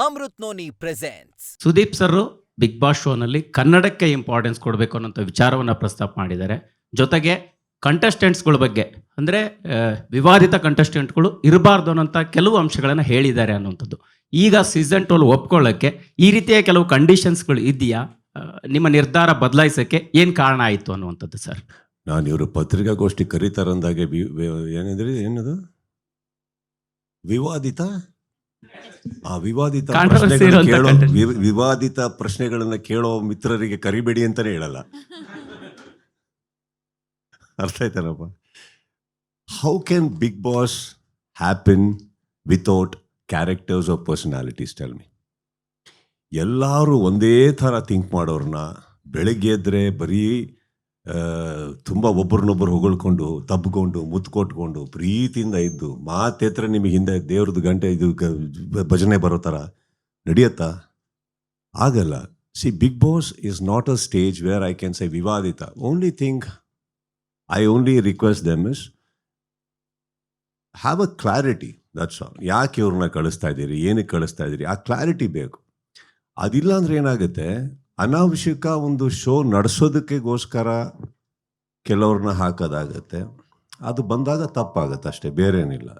Amrit Noni presents. Sudeep sir Big Boss ಶೋನಲ್ಲಿ ಕನ್ನಡಕ್ಕೆ importance ಕೊಡಬೇಕು ಅನ್ನೋಂಥ ವಿಚಾರವನ್ನು ಪ್ರಸ್ತಾಪ ಮಾಡಿದ್ದಾರೆ. ಜೊತೆಗೆ ಕಂಟೆಸ್ಟೆಂಟ್ಸ್ಗಳ ಬಗ್ಗೆ ಅಂದರೆ ವಿವಾದಿತ ಕಂಟೆಸ್ಟೆಂಟ್ಗಳು ಇರಬಾರ್ದು ಅನ್ನೋಂಥ ಕೆಲವು ಅಂಶಗಳನ್ನು ಹೇಳಿದ್ದಾರೆ ಅನ್ನುವಂಥದ್ದು. ಈಗ ಸೀಸನ್ 12 ಒಪ್ಕೊಳ್ಳೋಕ್ಕೆ ಈ ರೀತಿಯ ಕೆಲವು ಕಂಡೀಷನ್ಸ್ಗಳು ಇದೆಯಾ? ನಿಮ್ಮ ನಿರ್ಧಾರ ಬದಲಾಯಿಸೋಕ್ಕೆ ಏನು ಕಾರಣ ಆಯಿತು ಅನ್ನುವಂಥದ್ದು ಸರ್? ನಾನು ಇವರು ಪತ್ರಿಕಾಗೋಷ್ಠಿ ಕರೀತಾರಂದಾಗೆ ಏನಂದ್ರೆ ಏನದು ವಿವಾದಿತ ವಿವಾದಿತ ಪ್ರಶ್ನೆಗಳನ್ನ ಕೇಳೋ ವಿವಾದಿತ ಪ್ರಶ್ನೆಗಳನ್ನ ಕೇಳೋ ಮಿತ್ರರಿಗೆ ಕರಿಬೇಡಿ ಅಂತಾನೆ ಹೇಳಲ್ಲ. ಅರ್ಥ ಆಯ್ತಾನಪ್ಪ? How can big boss happen without characters of personalities? Tell me. ಎಲ್ಲರೂ ಒಂದೇ ಥರ ಥಿಂಕ್ ಮಾಡೋರನ್ನ ಬೆಳಗ್ಗೆ ಎದ್ರೆ ಬರೀ ತುಂಬ ಒಬ್ಬರನ್ನೊಬ್ಬರು ಹೊಗಳ್ಕೊಂಡು ತಬ್ಕೊಂಡು ಮುತ್ಕೊಟ್ಕೊಂಡು ಪ್ರೀತಿಯಿಂದ ಇದ್ದು ಮಾತೆತ್ರ ನಿಮಗೆ ಹಿಂದೆ ದೇವ್ರದ್ದು ಗಂಟೆ ಇದು ಭಜನೆ ಬರೋ ಥರ ನಡೆಯತ್ತಾ? ಆಗಲ್ಲ. See, big boss is not a stage where I can say ವಿವಾದಿತ. Only thing I only request them is have a clarity. That's all. ಯಾಕೆ ಇವ್ರನ್ನ ಕಳಿಸ್ತಾ ಇದ್ದೀರಿ, ಏನಕ್ಕೆ ಕಳಿಸ್ತಾ ಇದ್ದೀರಿ, ಆ ಕ್ಲಾರಿಟಿ ಬೇಕು. ಅದಿಲ್ಲ ಅಂದ್ರೆ ಏನಾಗುತ್ತೆ, ಅನಾವಶ್ಯಕ ಒಂದು ಶೋ ನಡೆಸೋದಕ್ಕೆಗೋಸ್ಕರ ಕೆಲವ್ರನ್ನ ಹಾಕೋದಾಗತ್ತೆ. ಅದು ಬಂದಾಗ ತಪ್ಪಾಗತ್ತೆ ಅಷ್ಟೇ, ಬೇರೆ ಏನಿಲ್ಲ.